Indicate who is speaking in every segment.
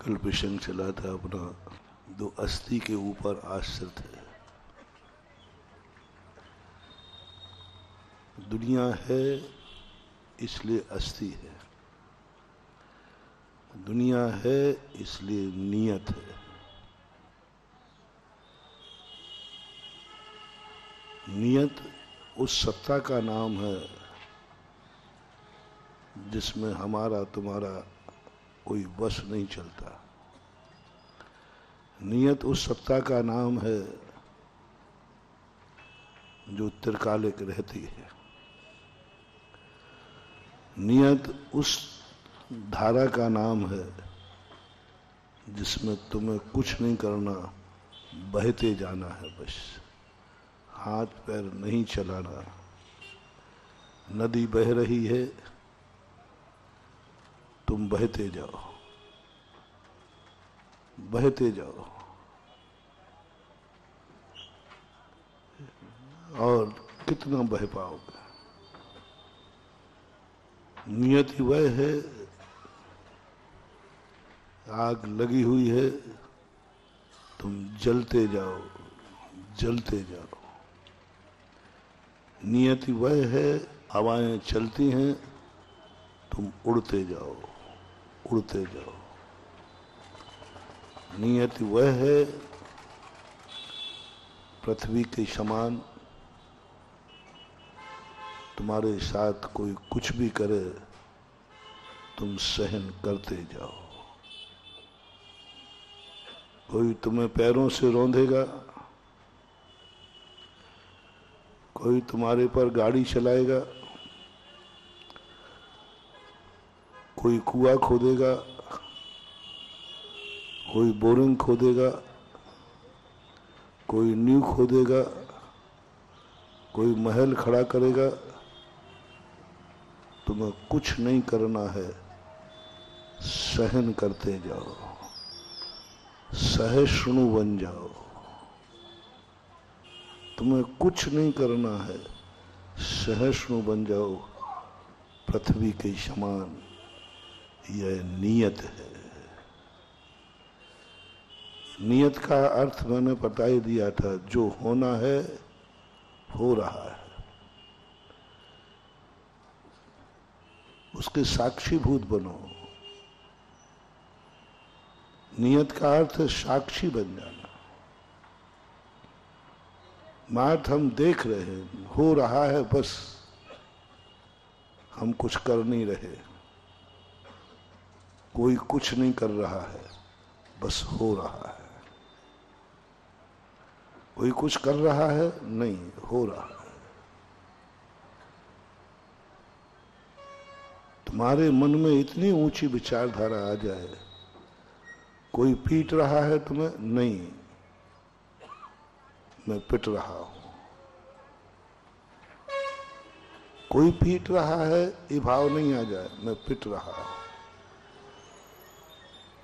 Speaker 1: कल प्रसंग चला था अपना, दो अस्थि के ऊपर आश्रित है। दुनिया है इसलिए अस्थि है, दुनिया है इसलिए नियत है। नियत उस सत्ता का नाम है जिसमें हमारा तुम्हारा कोई वश नहीं चलता। नियत उस सत्ता का नाम है जो त्रिकालिक रहती है। नियत उस धारा का नाम है जिसमें तुम्हें कुछ नहीं करना, बहते जाना है, बस हाथ पैर नहीं चलाना। नदी बह रही है, तुम बहते जाओ, बहते जाओ। और कितना बह पाओगे? नियति वह है, आग लगी हुई है, तुम जलते जाओ, जलते जाओ। नियति वह है, हवाएं चलती हैं, तुम उड़ते जाओ, उड़ते जाओ। नियति वह है, पृथ्वी के समान तुम्हारे साथ कोई कुछ भी करे, तुम सहन करते जाओ। कोई तुम्हें पैरों से रौंदेगा, कोई तुम्हारे पर गाड़ी चलाएगा, कोई कुआं खोदेगा, कोई बोरिंग खोदेगा, कोई नींव खोदेगा, कोई महल खड़ा करेगा। तुम्हें कुछ नहीं करना है, सहन करते जाओ, सहिष्णु बन जाओ। तुम्हें कुछ नहीं करना है, सहिष्णु बन जाओ। पृथ्वी के समान यह नियत है। नियत का अर्थ मैंने बता ही दिया था, जो होना है हो रहा है, उसके साक्षीभूत बनो। नियत का अर्थ है साक्षी बन जाना। मात हम देख रहे हैं, हो रहा है, बस हम कुछ कर नहीं रहे। कोई कुछ नहीं कर रहा है, बस हो रहा है। कोई कुछ कर रहा है नहीं, हो रहा है। तुम्हारे मन में इतनी ऊंची विचारधारा आ जाए, कोई पीट रहा है तुम्हें, नहीं, मैं पिट रहा हूं। कोई पीट रहा है, ये भाव नहीं आ जाए, मैं पिट रहा हूं।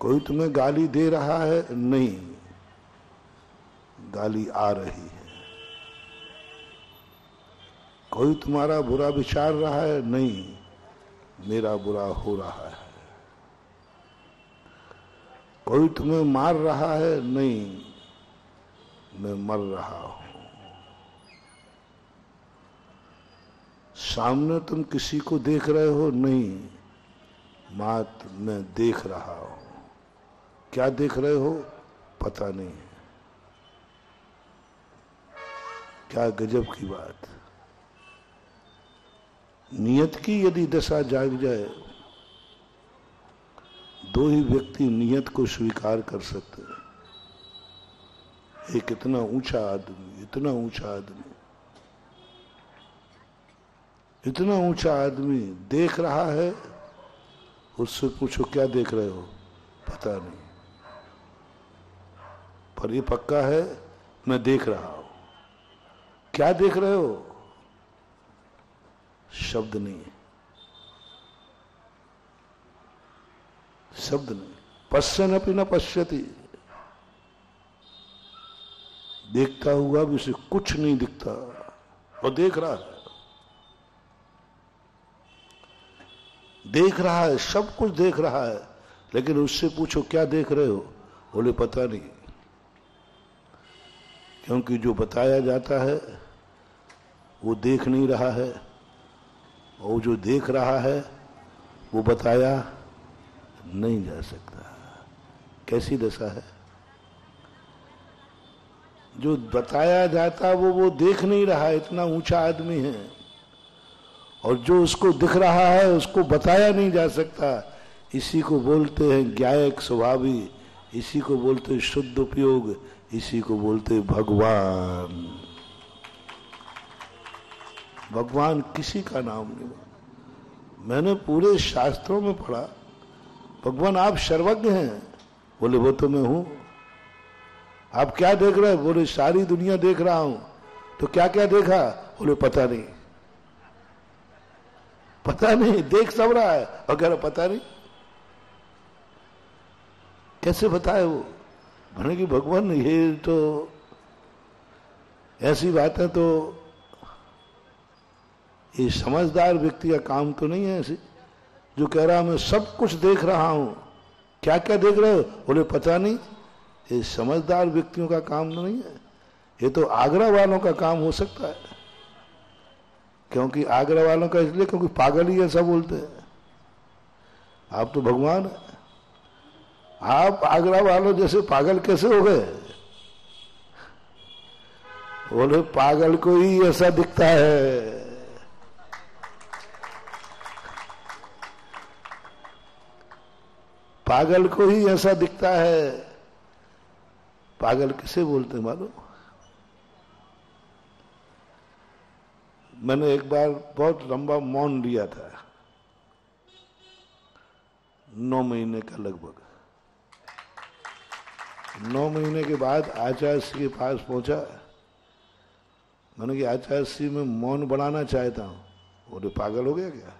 Speaker 1: कोई तुम्हें गाली दे रहा है, नहीं, गाली आ रही है। कोई तुम्हारा बुरा विचार रहा है, नहीं, मेरा बुरा हो रहा है। कोई तुम्हें मार रहा है, नहीं, मैं मर रहा हूं। सामने तुम किसी को देख रहे हो, नहीं, मात मैं देख रहा हूं। क्या देख रहे हो पता नहीं। क्या गजब की बात। नियत की यदि दशा जाग जाए, दो ही व्यक्ति नियत को स्वीकार कर सकते हैं। एक इतना ऊंचा आदमी, इतना ऊंचा आदमी, इतना ऊंचा आदमी देख रहा है, उससे पूछो क्या देख रहे हो, पता नहीं, पर ये पक्का है मैं देख रहा हूं। क्या देख रहे हो? शब्द नहीं, शब्द नहीं। पश्यन अपि न पश्यति, देखता हुआ भी उसे कुछ नहीं दिखता, और देख रहा है, देख रहा है, सब कुछ देख रहा है, लेकिन उससे पूछो क्या देख रहे हो, बोले पता नहीं, क्योंकि जो बताया जाता है वो देख नहीं रहा है, और जो देख रहा है वो बताया नहीं जा सकता। कैसी दशा है? जो बताया जाता वो देख नहीं रहा, इतना ऊंचा आदमी है, और जो उसको दिख रहा है उसको बताया नहीं जा सकता। इसी को बोलते हैं ज्ञायक स्वभावी, इसी को बोलते हैं शुद्ध उपयोग, इसी को बोलते हैं भगवान। भगवान किसी का नाम नहीं। मैंने पूरे शास्त्रों में पढ़ा, भगवान आप सर्वज्ञ हैं, बोले वो तो मैं हूं। आप क्या देख रहे हैं, बोले सारी दुनिया देख रहा हूं। तो क्या क्या देखा, बोले पता नहीं, पता नहीं, देख सब रहा है और कह रहा पता नहीं। कैसे बताए वो? भने कि भगवान ये तो ऐसी बात है, तो ये समझदार व्यक्ति का काम तो नहीं है ऐसी, जो कह रहा मैं सब कुछ देख रहा हूं। क्या क्या देख रहे हो, बोले पता नहीं। ये समझदार व्यक्तियों का काम तो नहीं है, ये तो आगरा वालों का काम हो सकता है। क्योंकि आगरा वालों का इसलिए क्योंकि पागल ही ऐसा बोलते हैं। आप तो भगवान है, आप आगरा वालों जैसे पागल कैसे हो गए? बोले पागल को ही ऐसा दिखता है। पागल को ही ऐसा दिखता है। पागल किसे बोलते हैं मालूम? मैंने एक बार बहुत लंबा मौन लिया था, 9 महीने का लगभग। 9 महीने के बाद आचार्य श्री के पास पहुंचा। मैंने कहा आचार्य श्री मैं मौन बढ़ाना चाहता हूं। बोले पागल हो गया क्या?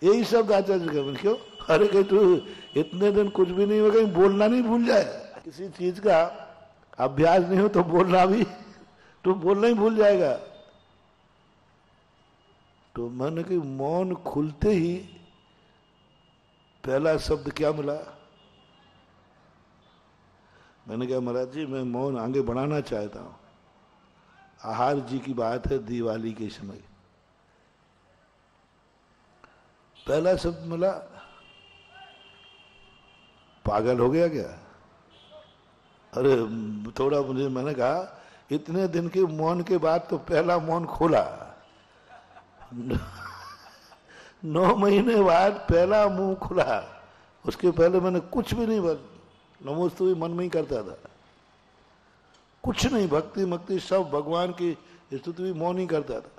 Speaker 1: यही शब्द आचार्य जी का। क्यों? अरे कहीं तू इतने दिन कुछ भी नहीं हो, कहीं बोलना नहीं भूल जाए। किसी चीज का अभ्यास नहीं हो तो बोलना भी, तो बोलना ही भूल जाएगा। तो मैंने कि मौन खुलते ही पहला शब्द क्या मिला? मैंने कहा महाराज जी मैं मौन आगे बढ़ाना चाहता हूं। आहार जी की बात है, दिवाली के समय पहला शब्द मिला, पागल हो गया क्या? अरे थोड़ा मुझे, मैंने कहा इतने दिन के मौन के बाद तो पहला मौन खोला। 9 महीने बाद पहला मुंह खुला। उसके पहले मैंने कुछ भी नहीं, बस नमोस्तुते मन में ही करता था, कुछ नहीं, भक्ति मक्ति सब भगवान की स्तुति भी मौन ही करता था।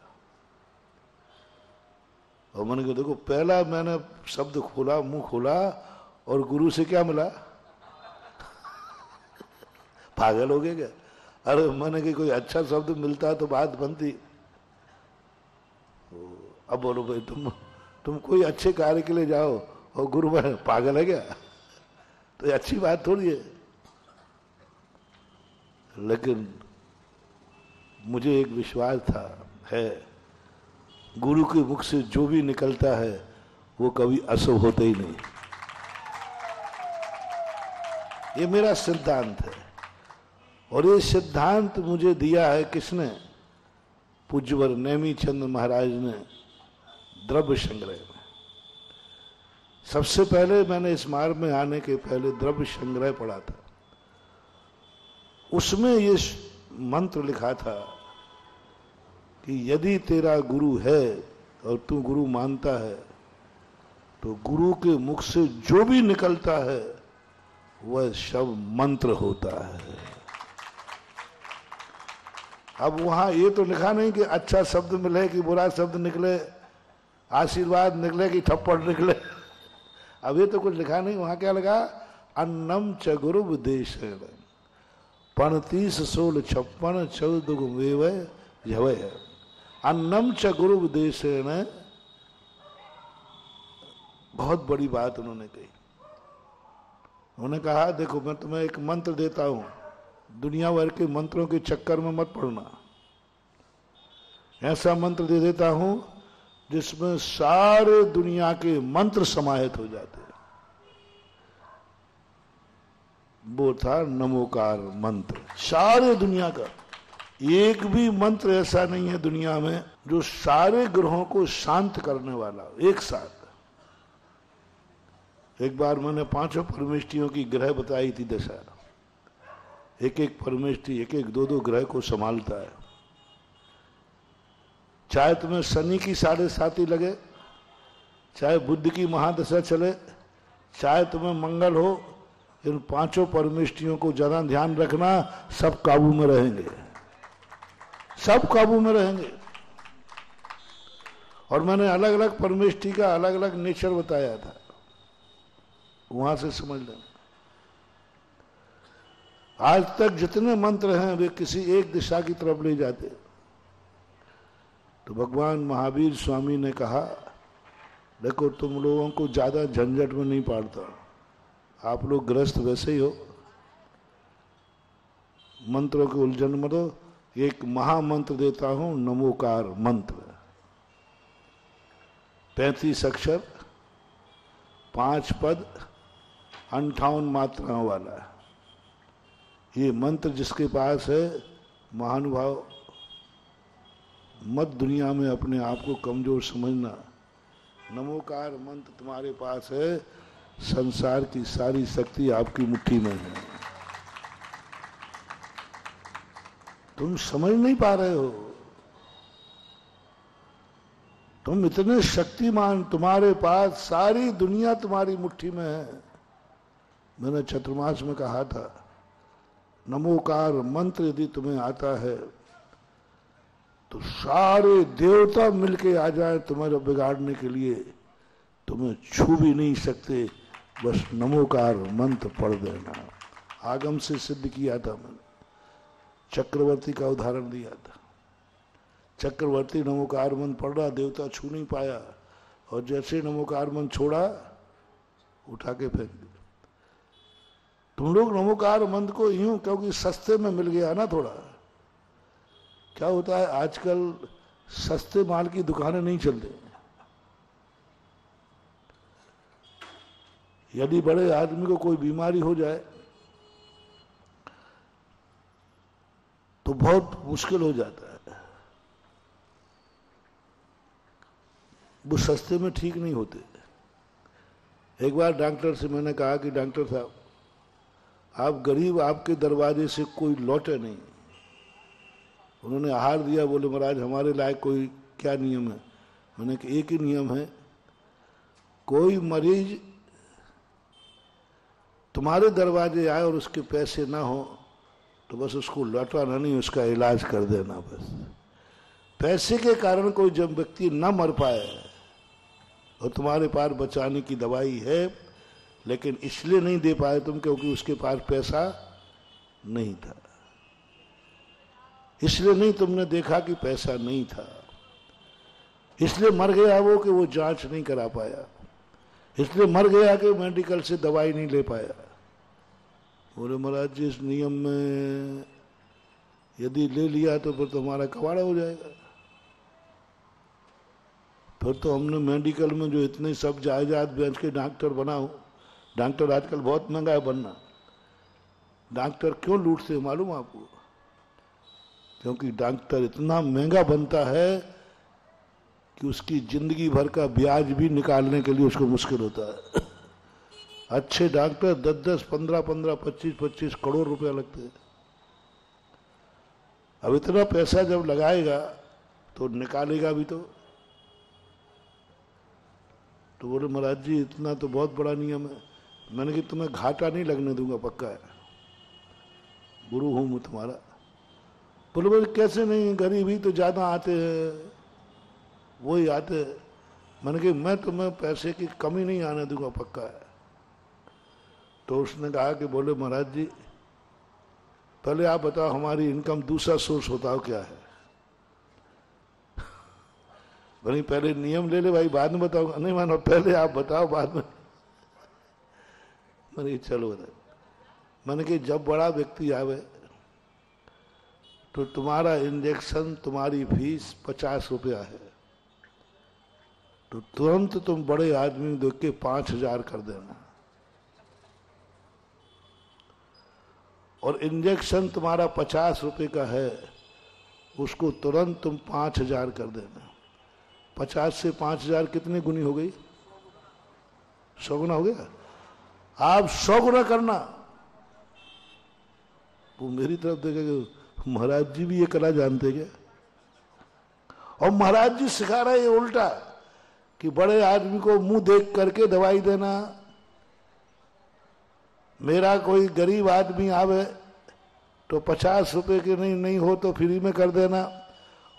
Speaker 1: और मैंने कहा देखो पहला मैंने शब्द खोला, मुंह खोला, और गुरु से क्या मिला? पागल हो गया क्या? अरे मैंने कहा कोई अच्छा शब्द मिलता तो बात बनती। अब बोलो भाई तुम कोई अच्छे कार्य के लिए जाओ और गुरु में पागल है क्या? तो ये अच्छी बात थोड़ी है। लेकिन मुझे एक विश्वास था, है, गुरु के मुख से जो भी निकलता है वो कभी अशुभ होता ही नहीं। ये मेरा सिद्धांत है, और ये सिद्धांत मुझे दिया है किसने? पूज्यवर नेमी चंद महाराज ने द्रव्य संग्रह में। सबसे पहले मैंने इस मार्ग में आने के पहले द्रव्य संग्रह पढ़ा था। उसमें ये मंत्र लिखा था कि यदि तेरा गुरु है और तू गुरु मानता है तो गुरु के मुख से जो भी निकलता है वह सब मंत्र होता है। अब वहां ये तो लिखा नहीं कि अच्छा शब्द मिले कि बुरा शब्द निकले, आशीर्वाद निकले कि थप्पड़ निकले। अब ये तो कुछ लिखा नहीं। वहां क्या लगा? अन्नम च गुरु उपदेश 35 16 56 14 अन्नम च गुरु उपदेश। बहुत बड़ी बात उन्होंने कही। उन्होंने कहा देखो मैं तुम्हें एक मंत्र देता हूं, दुनिया भर के मंत्रों के चक्कर में मत पड़ना। ऐसा मंत्र दे देता हूं जिसमें सारे दुनिया के मंत्र समाहित हो जाते हैं। वो था नमोकार मंत्र। सारे दुनिया का एक भी मंत्र ऐसा नहीं है दुनिया में जो सारे ग्रहों को शांत करने वाला एक साथ। एक बार मैंने 5 परमेष्टियों की ग्रह बताई थी दशा। एक एक परमेष्टि एक एक 2-2 ग्रह को संभालता है। चाहे तुम्हें शनि की 7.5 लगे, चाहे बुध की महादशा चले, चाहे तुम्हें मंगल हो, इन 5 परमेष्टियों को ज्यादा ध्यान रखना, सब काबू में रहेंगे, सब काबू में रहेंगे। और मैंने अलग अलग परमेष्टि का अलग अलग नेचर बताया था, वहां से समझ लेना। आज तक जितने मंत्र हैं वे किसी एक दिशा की तरफ ले जाते। तो भगवान महावीर स्वामी ने कहा, देखो तुम लोगों को ज्यादा झंझट में नहीं पाड़ता, आप लोग ग्रस्त वैसे ही हो, मंत्रों के उलझन में दो। एक महामंत्र देता हूं, नमोकार मंत्र, 35 अक्षर, 5 पद, 58 मात्राओं वाला है। ये मंत्र जिसके पास है, महानुभाव, मत दुनिया में अपने आप को कमजोर समझना। नमोकार मंत्र तुम्हारे पास है, संसार की सारी शक्ति आपकी मुट्ठी में है। तुम समझ नहीं पा रहे हो, तुम इतने शक्तिमान, तुम्हारे पास सारी दुनिया तुम्हारी मुट्ठी में है। मैंने चतुर्मास में कहा था, नमोकार मंत्र यदि तुम्हें आता है तो सारे देवता मिलके आ जाए तुम्हारे बिगाड़ने के लिए, तुम्हें छू भी नहीं सकते, बस नमोकार मंत्र पढ़ देना। आगम से सिद्ध किया था मैंने, चक्रवर्ती का उदाहरण दिया था। चक्रवर्ती नमोकार मंत्र पढ़ रहा, देवता छू नहीं पाया, और जैसे नमोकार मंत्र छोड़ा, उठा के फेंक दिया। तुम लोग नमोकार मंत्र को यूं, क्योंकि सस्ते में मिल गया ना थोड़ा। क्या होता है आजकल, सस्ते माल की दुकानें नहीं चलती। यदि बड़े आदमी को कोई बीमारी हो जाए तो बहुत मुश्किल हो जाता है, वो सस्ते में ठीक नहीं होते। एक बार डॉक्टर से मैंने कहा कि डॉक्टर साहब, आप गरीब, आपके दरवाजे से कोई लौटे नहीं। उन्होंने आहार दिया, बोले महाराज हमारे लायक कोई क्या नियम है? मैंने कहा एक ही नियम है, कोई मरीज तुम्हारे दरवाजे आए और उसके पैसे ना हो तो बस उसको लौटाना नहीं, उसका इलाज कर देना बस। पैसे के कारण कोई जब व्यक्ति न मर पाए और तुम्हारे पास बचाने की दवाई है, लेकिन इसलिए नहीं दे पाए तुम क्योंकि उसके पास पैसा नहीं था, इसलिए नहीं तुमने देखा कि पैसा नहीं था, इसलिए मर गया वो कि वो जांच नहीं करा पाया, इसलिए मर गया कि मेडिकल से दवाई नहीं ले पाया। बोले महाराज जी इस नियम में यदि ले लिया तो फिर तो हमारा कबाड़ा हो जाएगा। फिर तो हमने मेडिकल में जो इतने सब जायदाद बेच के डॉक्टर बनाओ, डॉक्टर आजकल बहुत महंगा है बनना। डॉक्टर क्यों लूटते हैं मालूम आपको? क्योंकि डॉक्टर इतना महंगा बनता है कि उसकी जिंदगी भर का ब्याज भी निकालने के लिए उसको मुश्किल होता है। अच्छे डॉक्टर 10-10, 15-15, 25-25 करोड़ रुपया लगते हैं। अब इतना पैसा जब लगाएगा तो निकालेगा भी तो बोले महाराज जी इतना तो बहुत बड़ा नियम है। मैंने कि तुम्हें घाटा नहीं लगने दूंगा, पक्का है, गुरु हूं मैं तुम्हारा। बोले बोले कैसे नहीं, गरीब ही तो ज्यादा आते हैं, वही आते हैं। मैंने कि मैं तुम्हें पैसे की कमी नहीं आने दूंगा, पक्का है। तो उसने कहा कि बोले महाराज जी पहले आप बताओ हमारी इनकम दूसरा सोर्स बताओ क्या है। भाई पहले नियम ले ले भाई, बाद में बताओ। नहीं मानो, पहले आप बताओ बाद में। मैंने चलो बताओ। मैंने कि जब बड़ा व्यक्ति आवे तो तुम्हारा इंजेक्शन, तुम्हारी फीस 50 रुपया है, तो तुरंत तुम बड़े आदमी देख के 5,000 कर देना, और इंजेक्शन तुम्हारा 50 रुपए का है, उसको तुरंत तुम 5,000 कर देना। 50 से 5,000 कितनी गुनी हो गई? 100 गुना हो गया। आप 100 गुना करना। वो मेरी तरफ देखेगा, महाराज जी भी ये कला जानते क्या? और महाराज जी सिखा रहे हैं उल्टा कि बड़े आदमी को मुंह देख करके दवाई देना। मेरा कोई गरीब आदमी आवे तो 50 रुपए के नहीं हो तो फ्री में कर देना,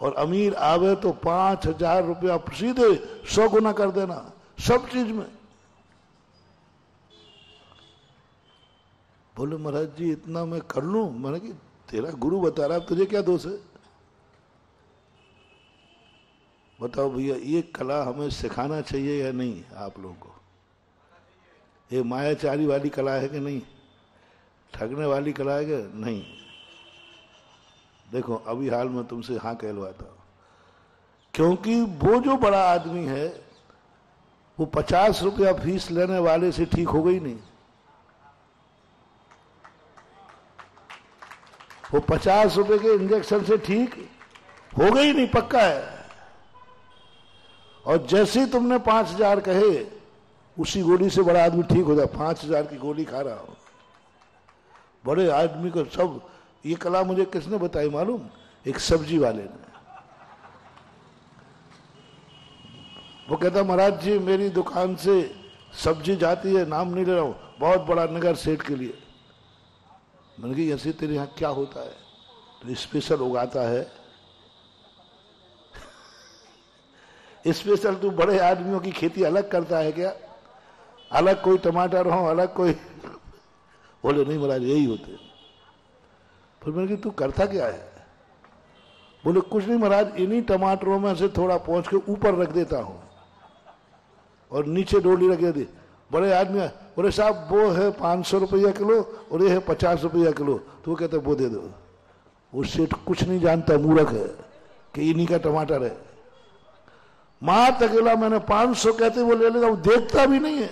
Speaker 1: और अमीर आवे तो 5,000 रुपया सीधे 100 गुना कर देना सब चीज में। बोले महाराज जी इतना मैं कर लूं? मैंने कि तेरा गुरु बता रहा, तुझे क्या दोष है? बताओ भैया, ये कला हमें सिखाना चाहिए या नहीं आप लोगों को? ये मायाचारी वाली कला है कि नहीं? ठगने वाली कला है कि नहीं? देखो अभी हाल में तुमसे हाँ कहलवाता हूं, क्योंकि वो जो बड़ा आदमी है वो 50 रुपया फीस लेने वाले से ठीक हो गई नहीं। वो 50 रुपए के इंजेक्शन से ठीक हो गई नहीं, पक्का है। और जैसे ही तुमने 5,000 कहे, उसी गोली से बड़ा आदमी ठीक हो जाए। 5,000 की गोली खा रहा हो बड़े आदमी को। सब ये कला मुझे किसने बताई मालूम? एक सब्जी वाले ने। वो कहता महाराज जी मेरी दुकान से सब्जी जाती है, नाम नहीं ले रहा हूं, बहुत बड़ा नगर सेठ के लिए। मैंने कहा ऐसे तेरे यहाँ क्या होता है? तो स्पेशल उगाता है। स्पेशल तू बड़े आदमियों की खेती अलग करता है क्या? अलग कोई टमाटर हो, अलग कोई? बोले नहीं महाराज यही होते। फिर मैंने कहा तू करता क्या है? बोले कुछ नहीं महाराज, इन्हीं टमाटरों में से थोड़ा पहुंच के ऊपर रख देता हूं और नीचे डोली रख देती। बड़े आदमी बोले साहब वो है 500 रुपया किलो और ये है 50 रुपया किलो। तो वो कहते वो दे दो। वो सेठ कुछ नहीं जानता, मूर्ख है कि इन्हीं का टमाटर है। मां तकेला मैंने 500 कहते वो ले लेता, वो देखता भी नहीं है।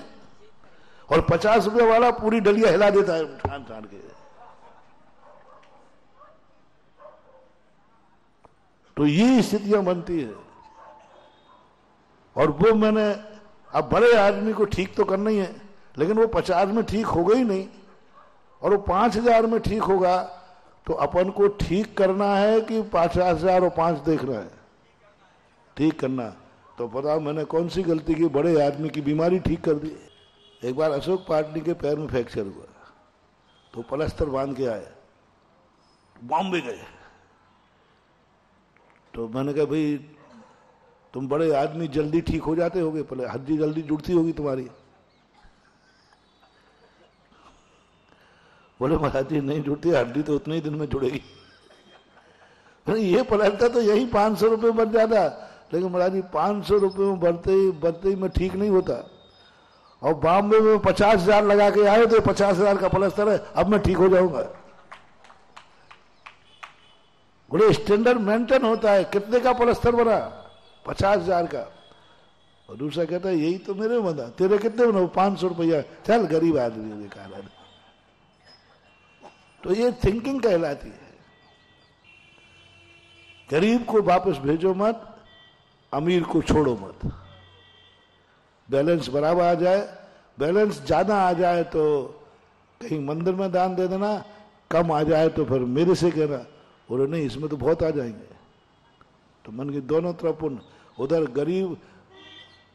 Speaker 1: और 50 रुपया वाला पूरी डलिया हिला देता है ठान ठान के। तो ये स्थितियां बनती है। और वो मैंने अब बड़े आदमी को ठीक तो करना ही है, लेकिन वो 50 में ठीक होगा ही नहीं और वो 5,000 में ठीक होगा। तो अपन को ठीक करना है कि 50,000 और 5 देखना है? ठीक करना। तो पता मैंने कौन सी गलती की, बड़े आदमी की बीमारी ठीक कर दी। एक बार अशोक पाटनी के पैर में फ्रैक्चर हुआ तो प्लास्टर बांध के आए, बॉम्बे गए। तो मैंने कहा भाई तुम बड़े आदमी जल्दी ठीक हो जाते होगे, पहले हड्डी जल्दी जुड़ती होगी तुम्हारी। बोले महाराज जी नहीं जुड़ती, हड्डी तो उतने ही दिन में जुड़ेगी। ये प्लास्टर तो यही 500 रुपये बन जाता, लेकिन महाराज जी 500 रुपये में बढ़ते ही मैं ठीक नहीं होता। और बॉम्बे में 50,000 लगा के आए तो 50,000 का प्लास्टर है, अब मैं ठीक हो जाऊंगा। बड़े स्टैंडर्ड मेंटेन होता है। कितने का प्लास्टर बना? 50,000 का। और दूसरा कहता है यही तो मेरे बना, तेरे कितने बना? 500 रुपया। चल गरीब आदमी के कारण। तो ये थिंकिंग कहलाती है। गरीब को वापस भेजो मत, अमीर को छोड़ो मत। बैलेंस बराबर आ जाए। बैलेंस ज्यादा आ जाए तो कहीं मंदिर में दान दे देना, कम आ जाए तो फिर मेरे से कहना। बोले नहीं इसमें तो बहुत आ जाएंगे। तो मन की दोनों तरफ उधर गरीब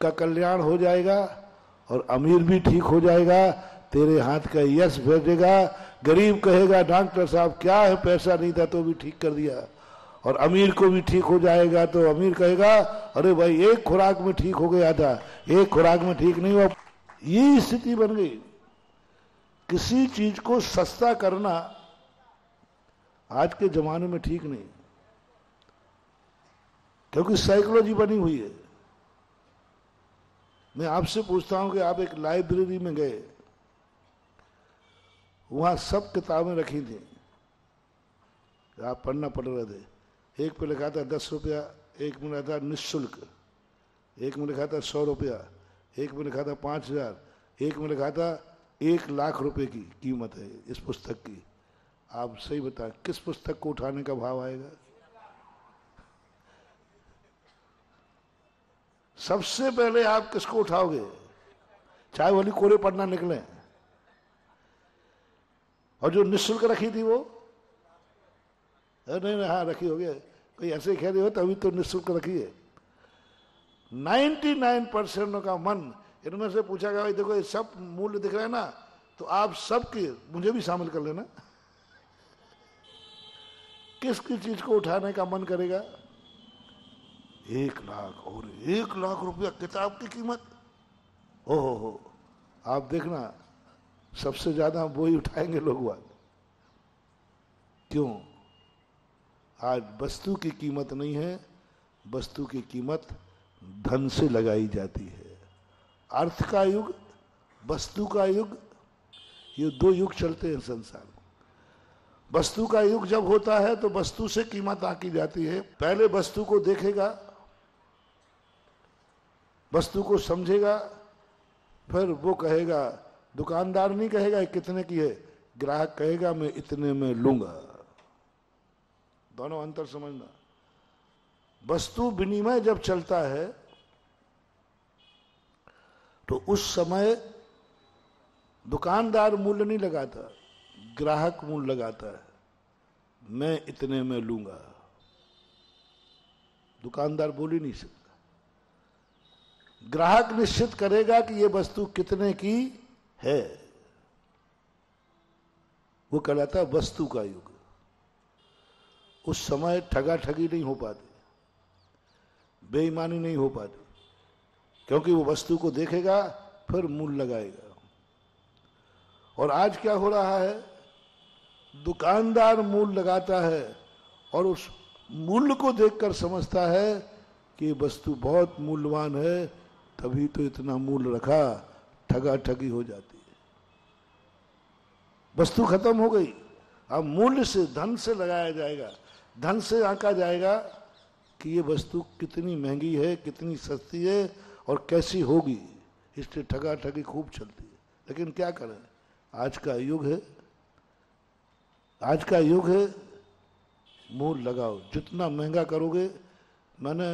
Speaker 1: का कल्याण हो जाएगा और अमीर भी ठीक हो जाएगा। तेरे हाथ का यश भेजेगा। गरीब कहेगा डॉक्टर साहब क्या है, पैसा नहीं था तो भी ठीक कर दिया। और अमीर को भी ठीक हो जाएगा तो अमीर कहेगा अरे भाई एक खुराक में ठीक हो गया था, एक खुराक में ठीक नहीं हुआ। ये स्थिति बन गई। किसी चीज को सस्ता करना आज के जमाने में ठीक नहीं, क्योंकि साइकोलॉजी बनी हुई है। मैं आपसे पूछता हूं कि आप एक लाइब्रेरी में गए, वहां सब किताबें रखी थी, आप पढ़ना पड़ रहे थे। एक पे लिखा था 10 रुपया, एक में लिखा था निःशुल्क, एक में लिखा था 100 रुपया, एक में लिखा था 5,000, एक में लिखा था 1,00,000 रुपए की कीमत है इस पुस्तक की। आप सही बताएं किस पुस्तक को उठाने का भाव आएगा? सबसे पहले आप किसको उठाओगे? चाहे वाली कोरे पढ़ना निकले। और जो निःशुल्क रखी थी वो नहीं, हाँ रखी हो गया, कोई ऐसे कह रहे हो तभी तो निःशुल्क रखी है। 99% का मन, इनमें से पूछा गया भाई देखो ये सब मूल्य दिख रहे हैं ना, तो आप सबके मुझे भी शामिल कर लेना। किसकी चीज को उठाने का मन करेगा? 1,00,000 और 1,00,000 रुपया किताब की कीमत। ओहो हो, आप देखना सबसे ज्यादा वो ही उठाएंगे लोग बात। क्यों? आज वस्तु की कीमत नहीं है, वस्तु की कीमत धन से लगाई जाती है। अर्थ का युग, वस्तु का युग, ये दो युग चलते हैं संसार में। वस्तु का युग जब होता है तो वस्तु से कीमत आंकी जाती है। पहले वस्तु को देखेगा, वस्तु को समझेगा, फिर वो कहेगा, दुकानदार नहीं कहेगा कितने की है, ग्राहक कहेगा मैं इतने में लूंगा। दोनों अंतर समझना। वस्तु विनिमय जब चलता है तो उस समय दुकानदार मूल्य नहीं लगाता, ग्राहक मूल्य लगाता है, मैं इतने में लूंगा। दुकानदार बोल ही नहीं सकता। ग्राहक निश्चित करेगा कि यह वस्तु कितने की है। वो कहलाता है वस्तु का युग। उस समय ठगा ठगी नहीं हो पाती, बेईमानी नहीं हो पाती, क्योंकि वो वस्तु को देखेगा फिर मूल्य लगाएगा। और आज क्या हो रहा है? दुकानदार मूल्य लगाता है और उस मूल्य को देखकर समझता है कि ये वस्तु बहुत मूल्यवान है, तभी तो इतना मूल्य रखा। ठगा ठगी हो जाती है, वस्तु खत्म हो गई। अब मूल्य से, धन से लगाया जाएगा, धन से आंका जाएगा कि ये वस्तु कितनी महंगी है, कितनी सस्ती है और कैसी होगी। इसलिए ठगा ठगी खूब चलती है। लेकिन क्या करें, आज का युग है, आज का युग है, मूल्य लगाओ। जितना महंगा करोगे, मैंने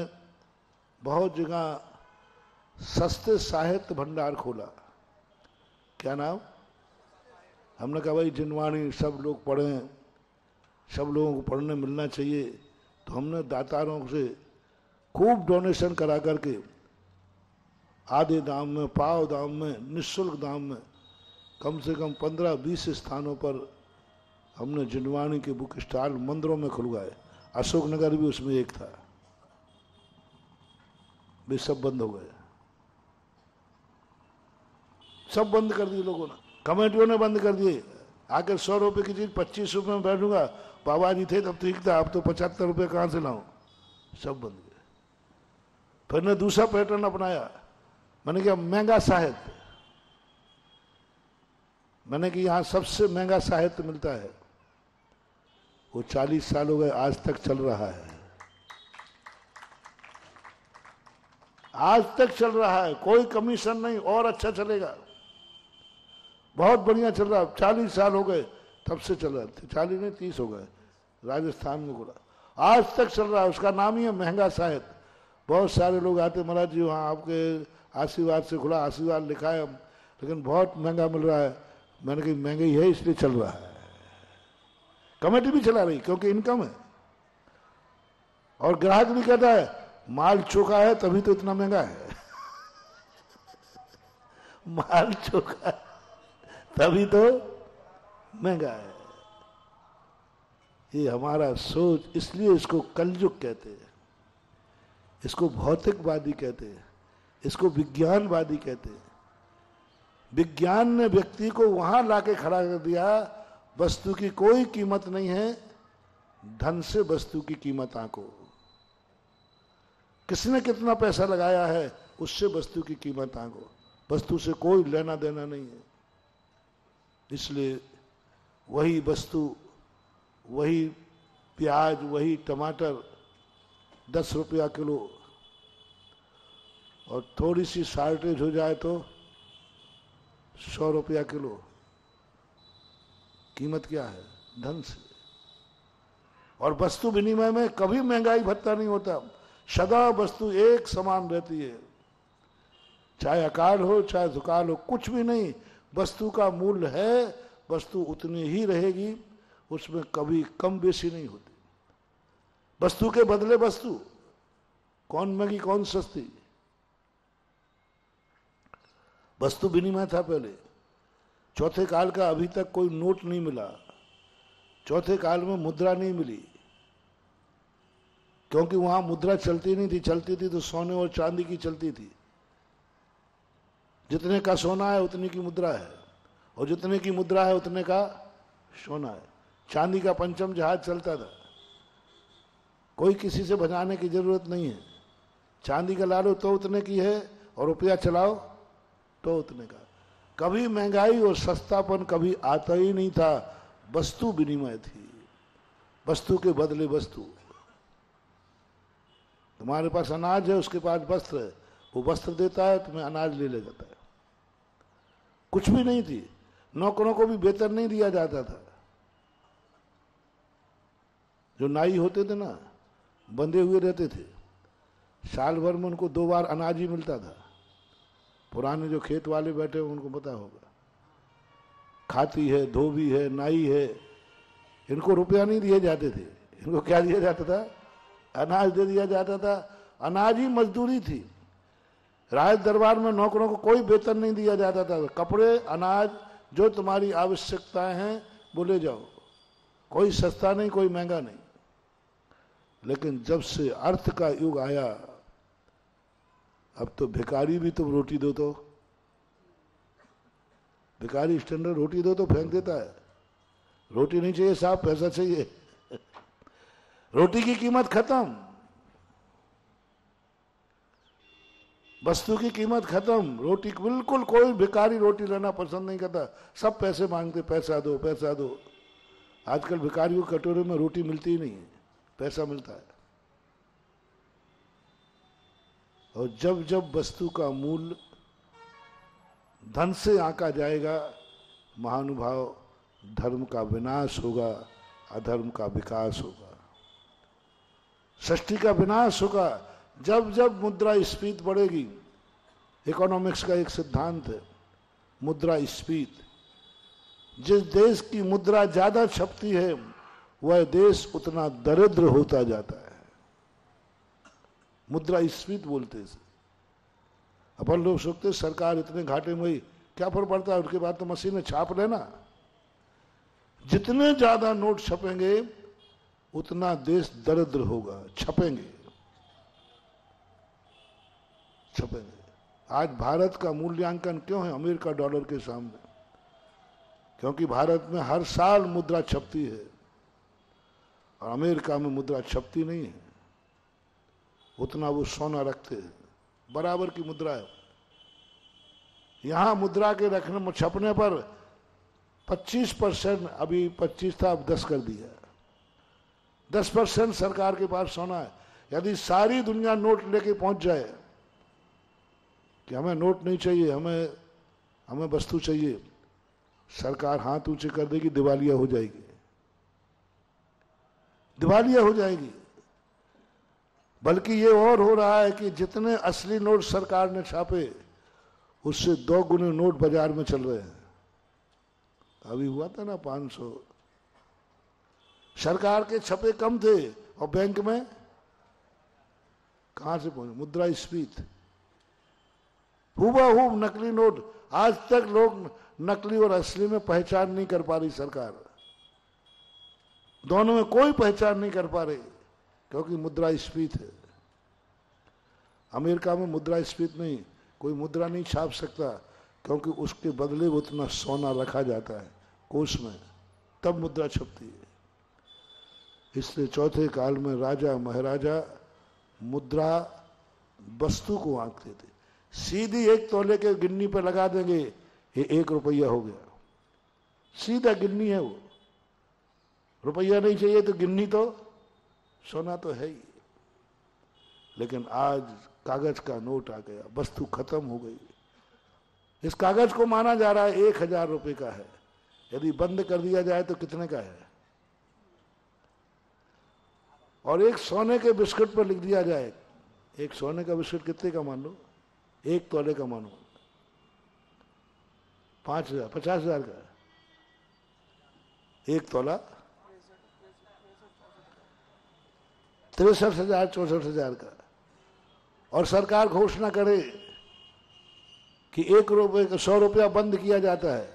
Speaker 1: बहुत जगह सस्ते साहित्य भंडार खोला। क्या नाम? हमने कहा भाई जिनवाणी सब लोग पढ़ें, सब लोगों को पढ़ने मिलना चाहिए। तो हमने दातारों से खूब डोनेशन करा करके आधे दाम में, पाव दाम में, निःशुल्क दाम में कम से कम 15-20 स्थानों पर हमने जिनवाणी के बुक स्टॉल मंदिरों में खुलवाए। अशोकनगर भी उसमें एक था, वे सब बंद हो गए, सब बंद कर दिए लोगों ने, कमेटियों ने बंद कर दिए। आकर 100 रुपए की चीज 25 रुपए में बैठूंगा। बाबा जी थे तब ठीक था, अब तो 75 रुपए कहां से लाऊं? सब बंद गए। फिर ने दूसरा पैटर्न अपनाया। मैंने कहा महंगा साहित्य, मैंने कि यहां सबसे महंगा साहित्य मिलता है। वो 40 साल हो गए, आज तक चल रहा है, आज तक चल रहा है, कोई कमीशन नहीं, और अच्छा चलेगा, बहुत बढ़िया चल रहा है। 40 साल हो गए तब से चल रहा है, 40 नहीं 30 हो गए, राजस्थान में खुला, आज तक चल रहा है। उसका नाम ही है महंगा साहित्य। बहुत सारे लोग आते, महाराज जी वहाँ आपके आशीर्वाद से खुला, आशीर्वाद लिखा है, लेकिन बहुत महंगा मिल रहा है। मैंने कहा महंगाई है इसलिए चल रहा है। कमेटी भी चला रही क्योंकि इनकम है, और ग्राहक भी कहता है माल चोखा है तभी तो इतना महंगा है। माल चोखा है तभी तो महंगा है। ये हमारा सोच, इसलिए इसको कलयुग कहते हैं, इसको भौतिकवादी कहते हैं, इसको विज्ञानवादी कहते हैं। विज्ञान ने व्यक्ति को वहां लाके खड़ा कर दिया, वस्तु की कोई कीमत नहीं है, धन से वस्तु की कीमत आंको। किसने कितना पैसा लगाया है उससे वस्तु की कीमत आंको, वस्तु से कोई लेना देना नहीं है। इसलिए वही वस्तु, वही प्याज, वही टमाटर 10 रुपया किलो, और थोड़ी सी शॉर्टेज हो जाए तो 100 रुपया किलो। कीमत क्या है? धन से। और वस्तु विनिमय में कभी महंगाई भत्ता नहीं होता, सदा वस्तु एक समान रहती है, चाहे अकाल हो चाहे दुकाल हो, कुछ भी नहीं। वस्तु का मूल्य है, वस्तु उतनी ही रहेगी, उसमें कभी कम बेसी नहीं होती। वस्तु के बदले वस्तु, कौन महंगी कौन सस्ती। वस्तु विनिमय था पहले। चौथे काल का अभी तक कोई नोट नहीं मिला, चौथे काल में मुद्रा नहीं मिली, क्योंकि वहां मुद्रा चलती नहीं थी। चलती थी तो सोने और चांदी की चलती थी। जितने का सोना है उतने की मुद्रा है, और जितने की मुद्रा है उतने का सोना है। चांदी का पंचम जहाज चलता था, कोई किसी से बचाने की जरूरत नहीं है। चांदी का ला लो तो उतने की है, और रुपया चलाओ तो उतने का। कभी महंगाई और सस्तापन कभी आता ही नहीं था। वस्तु विनिमय थी, वस्तु के बदले वस्तु। तुम्हारे पास अनाज है, उसके पास वस्त्र है, वो वस्त्र देता है, तुम्हें अनाज ले जाता है। कुछ भी नहीं थी। नौकरों को भी वेतन नहीं दिया जाता था। जो नाई होते थे ना, बंधे हुए रहते थे, साल भर में उनको 2 बार अनाज ही मिलता था। पुराने जो खेत वाले बैठे हैं उनको पता होगा। खाती है, धोबी है, नाई है, इनको रुपया नहीं दिए जाते थे। इनको क्या दिया जाता था? अनाज दे दिया जाता था। अनाज ही मजदूरी थी। राज दरबार में नौकरों को कोई वेतन नहीं दिया जाता था। कपड़े, अनाज, जो तुम्हारी आवश्यकताएं हैं वो ले जाओ। कोई सस्ता नहीं, कोई महंगा नहीं। लेकिन जब से अर्थ का युग आया, अब तो भिखारी भी तुम रोटी दो तो, भिखारी स्टैंडर्ड रोटी दो तो फेंक देता है। रोटी नहीं चाहिए साहब, पैसा चाहिए। रोटी की कीमत खत्म, वस्तु की कीमत खत्म। रोटी बिल्कुल, कोई भिखारी रोटी लेना पसंद नहीं करता, सब पैसे मांगते, पैसा दो पैसा दो। आजकल भिखारियों के कटोरे में रोटी मिलती ही नहीं है, पैसा मिलता है। और जब जब वस्तु का मूल्य धन से आंका जाएगा, महानुभाव, धर्म का विनाश होगा, अधर्म का विकास होगा, सृष्टि का विनाश होगा। जब जब मुद्रा स्फीति बढ़ेगी, इकोनॉमिक्स का एक सिद्धांत है मुद्रा स्फीति। जिस देश की मुद्रा ज्यादा छपती है वह देश उतना दरिद्र होता जाता है। मुद्रा स्फीति बोलते हैं। अपन लोग सोचते सरकार इतने घाटे में हुई, क्या फर्क पड़ता है, उसके बाद तो मशीनें छाप लेना। जितने ज्यादा नोट छपेंगे उतना देश दरिद्र होगा। छपेंगे। आज भारत का मूल्यांकन क्यों है अमेरिका डॉलर के सामने? क्योंकि भारत में हर साल मुद्रा छपती है और अमेरिका में मुद्रा छपती नहीं है। उतना वो सोना रखते हैं, बराबर की मुद्रा है। यहां मुद्रा के रखने में छपने पर 25%, अभी 25 था, अब 10 कर दिया। 10% सरकार के पास सोना है। यदि सारी दुनिया नोट लेके पहुंच जाए कि हमें नोट नहीं चाहिए, हमें वस्तु चाहिए, सरकार हाथ ऊंचे कर देगी, दिवालिया हो जाएगी। दिवालिया हो जाएगी। बल्कि ये और हो रहा है कि जितने असली नोट सरकार ने छापे उससे 2 गुने नोट बाजार में चल रहे हैं। अभी हुआ था ना 500। सरकार के छपे कम थे और बैंक में कहां से पहुंचे? मुद्रा स्फीति। हुबहू नकली नोट। आज तक लोग नकली और असली में पहचान नहीं कर पा रही सरकार। दोनों में कोई पहचान नहीं कर पा रही, क्योंकि मुद्रा स्फीति है। अमेरिका में मुद्रा स्फीति नहीं, कोई मुद्रा नहीं छाप सकता, क्योंकि उसके बदले उतना सोना रखा जाता है कोष में, तब मुद्रा छपती है। इसलिए चौथे काल में राजा महाराजा मुद्रा वस्तु को आंकते थे। सीधी 1 तोले के गिन्नी पर लगा देंगे, ये 1 रुपया हो गया। सीधा गिन्नी है वो। रुपया नहीं चाहिए तो गिन्नी तो सोना तो है ही। लेकिन आज कागज का नोट आ गया, वस्तु खत्म हो गई। इस कागज को माना जा रहा है 1000 रुपए का है, यदि बंद कर दिया जाए तो कितने का है? और एक सोने के बिस्कुट पर लिख दिया जाए, एक सोने का बिस्कुट कितने का मान लो, 1 तोले का मानो, 5000 50,000 का 1 तोला, 63,000 64,000 का। और सरकार घोषणा करे कि 1 रुपए का 100 रुपया बंद किया जाता है,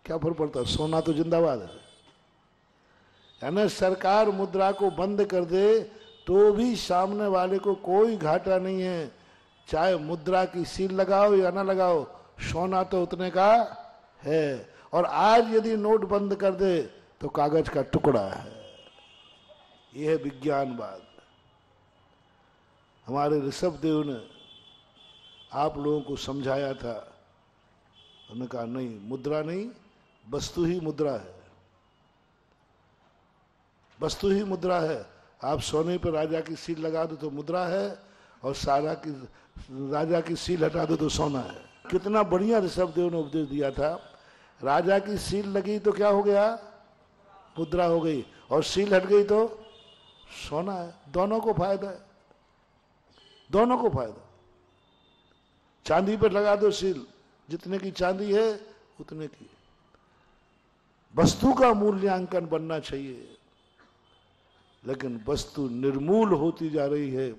Speaker 1: क्या फर्क पड़ता है? सोना तो जिंदाबाद है। यानी सरकार मुद्रा को बंद कर दे तो भी सामने वाले को कोई घाटा नहीं है, चाहे मुद्रा की सील लगाओ या ना लगाओ, सोना तो उतने का है। और आज यदि नोट बंद कर दे तो कागज का टुकड़ा है। यह है विज्ञानवाद। हमारे ऋषभ देव ने आप लोगों को समझाया था, उन्होंने कहा नहीं, मुद्रा नहीं, वस्तु ही मुद्रा है, वस्तु ही मुद्रा है। आप सोने पर राजा की सील लगा दो तो मुद्रा है, और सारा की राजा की सील हटा दो तो सोना है। कितना बढ़िया ऋषभ देव ने उपदेश दिया था। राजा की सील लगी तो क्या हो गया? मुद्रा हो गई, और सील हट गई तो सोना है। दोनों को फायदा है, दोनों को फायदा। चांदी पर लगा दो सील, जितने की चांदी है उतने की। वस्तु का मूल्यांकन बनना चाहिए, लेकिन वस्तु निर्मूल होती जा रही है,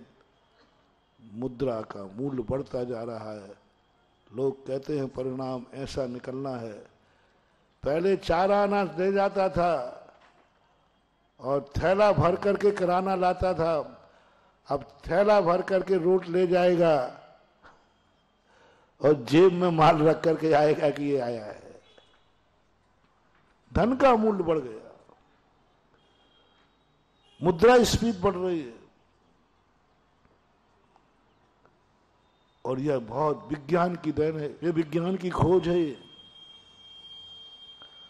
Speaker 1: मुद्रा का मूल्य बढ़ता जा रहा है। लोग कहते हैं परिणाम ऐसा निकलना है। पहले 4 आना ले जाता था और थैला भर करके किराना लाता था, अब थैला भर करके रोट ले जाएगा और जेब में माल रख करके आएगा कि ये आया है। धन का मूल्य बढ़ गया, मुद्रा स्फीति बढ़ रही है। और यह बहुत विज्ञान की देन है, ये विज्ञान की खोज है।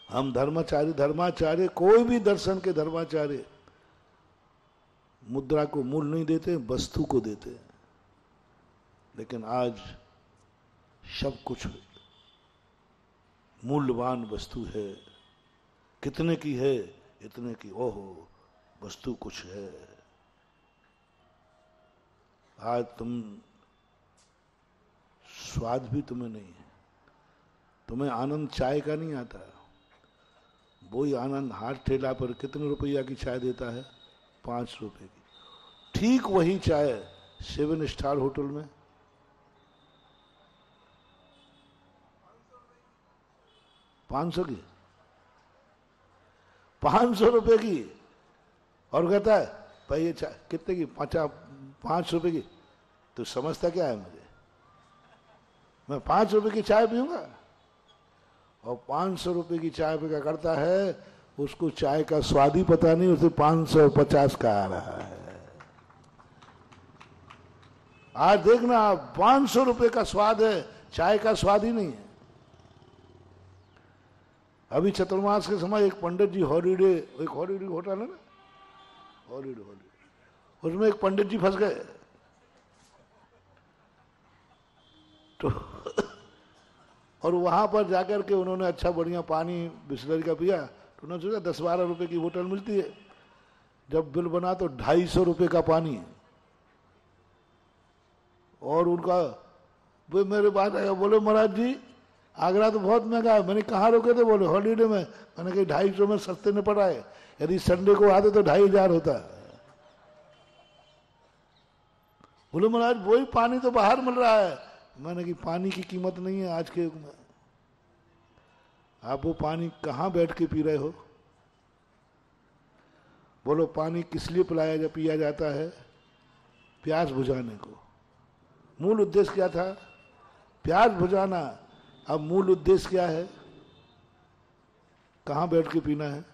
Speaker 1: हम धर्माचार्य, कोई भी दर्शन के धर्माचार्य मुद्रा को मूल्य नहीं देते, वस्तु को देते हैं। लेकिन आज सब कुछ मूल्यवान वस्तु है। कितने की है? इतने की। ओहो, वस्तु कुछ है। आज तुम स्वाद भी तुम्हें नहीं है, तुम्हें आनंद चाय का नहीं आता। वही आनंद हाथ ठेला पर कितने रुपया की चाय देता है? 5 रुपए की। ठीक वही चाय 7 स्टार होटल में 500 की, 500 रुपए की। और कहता है भाई ये चाय कितने की? 5 रुपए की। तो समझता क्या है मुझे? मैं 5 रुपए की चाय पीऊंगा? और 500 रुपए की चाय पे क्या करता है? उसको चाय का स्वाद ही पता नहीं, उसे 550 का आ रहा है। आज देखना, 500 रुपए का स्वाद है, चाय का स्वाद ही नहीं है। अभी चतुर्मास के समय एक पंडित जी हॉलीडे होटल है ना, हॉलीडे, उसमें एक पंडित जी फंस गए। तो और वहां पर जाकर के उन्होंने अच्छा बढ़िया पानी बिस्लरी का पिया, तो उन्होंने सोचा 10-12 रुपए की बोतल मिलती है। जब बिल बना तो 250 रुपए का पानी। और उनका वो मेरे पास आया, बोले महाराज जी आगरा तो बहुत महंगा है। मैंने कहाँ रुके थे? बोले हॉलीडे में। मैंने कहा 250 में सस्ते में पड़ा है, यदि संडे को आते तो 2500 होता है। बोले महाराज वही पानी तो बाहर मिल रहा है। मैंने कि पानी की कीमत नहीं है आज के युग में। आप वो पानी कहाँ बैठ के पी रहे हो? बोलो पानी किस लिए पिया जाता है? प्यास बुझाने को। मूल उद्देश्य क्या था? प्यास बुझाना। अब मूल उद्देश्य क्या है? कहाँ बैठ के पीना है?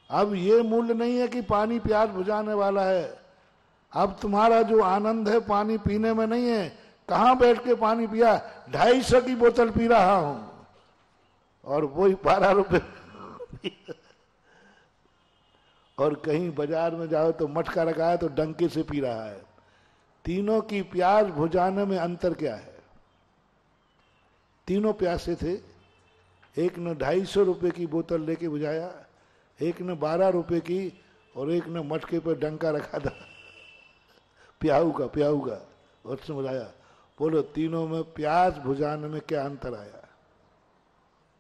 Speaker 1: अब ये मूल्य नहीं है कि पानी प्यास बुझाने वाला है। अब तुम्हारा जो आनंद है पानी पीने में नहीं है, कहां बैठ के पानी पिया? 250 की बोतल पी रहा हूं और वही 12 रुपए। और कहीं बाजार में जाओ तो मटका रखा है तो डंके से पी रहा है। तीनों की प्यास बुझाने में अंतर क्या है? तीनों प्यासे थे। एक ने 250 रुपए की बोतल लेके बुझाया, एक ने 12 रुपए की, और एक ने मटके पर डंका रखा था प्याऊ का उसने बुझाया। बोलो तीनों में प्यास बुझाने में क्या अंतर आया?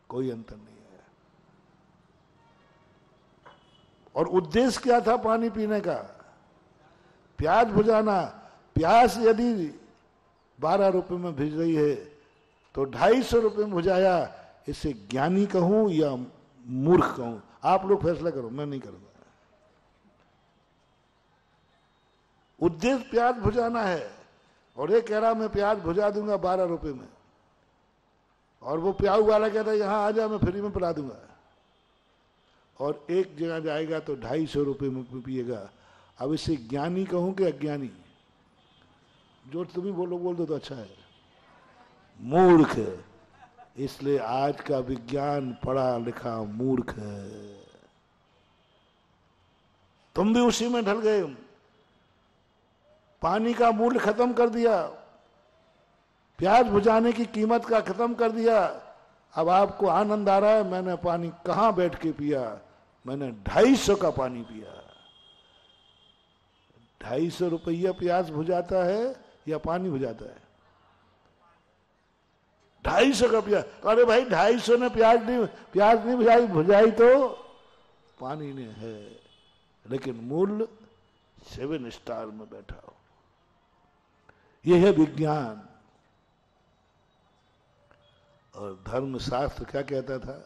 Speaker 1: कोई अंतर नहीं आया। और उद्देश्य क्या था पानी पीने का? प्यास बुझाना। प्यास यदि 12 रुपए में भिज रही है तो 250 रुपए में बुझाया, इसे ज्ञानी कहूं या मूर्ख कहूं? आप लोग फैसला करो, मैं नहीं करूंगा। उद्देश्य प्यास बुझाना है, और ये कह रहा मैं प्यास बुझा दूंगा 12 रुपए में, और वो प्याऊ वाला कहता है यहां आ जा मैं फ्री में पिला दूंगा, और एक जगह जाएगा तो 250 रुपए में पिएगा। अब इसे ज्ञानी कहूं कि अज्ञानी? जो तुम ही बोल दो तो अच्छा है। मूर्ख है। इसलिए आज का विज्ञान पढ़ा लिखा मूर्ख है। तुम भी उसी में ढल गए। पानी का मूल्य खत्म कर दिया, प्यास बुझाने की कीमत का खत्म कर दिया। अब आपको आनंद आ रहा है, मैंने पानी कहां बैठ के पिया? मैंने 250 का पानी पिया। 250 रुपया प्यास बुझाता है या पानी बुझाता है? 250 का पिया। अरे भाई 250 ने प्यास नहीं बुझाई, बुझाई तो पानी ने है, लेकिन मूल्य 7 स्टार में बैठा हो। यह है विज्ञान। और धर्म शास्त्र क्या कहता था?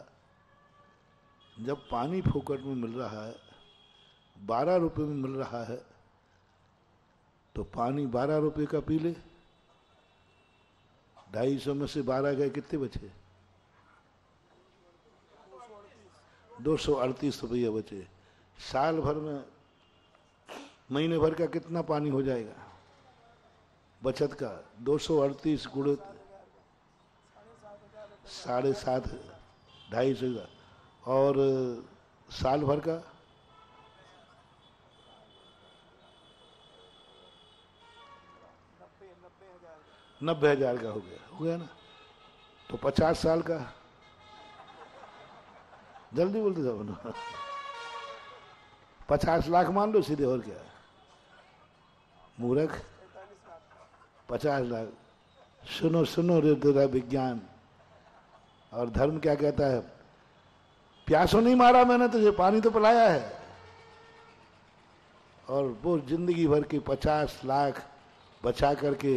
Speaker 1: जब पानी फोकट में मिल रहा है, 12 रुपए में मिल रहा है, तो पानी 12 रुपए का पी ले। 250 में से 12 गए, कितने बचे? 238 रुपया बचे। साल भर में, महीने भर का कितना पानी हो जाएगा बचत का? 238 गुणित 7.5, 250 का, और साल भर का 90,000 का हो गया ना? तो 50 साल का, जल्दी बोलते जाओ ना, 50 लाख मान लो सीधे, और क्या मूर्ख? 50 लाख। सुनो सुनो रे तेरा विज्ञान। और धर्म क्या कहता है? प्यासों नहीं मारा मैंने तुझे, पानी तो पिलाया है। और वो जिंदगी भर की 50 लाख बचा करके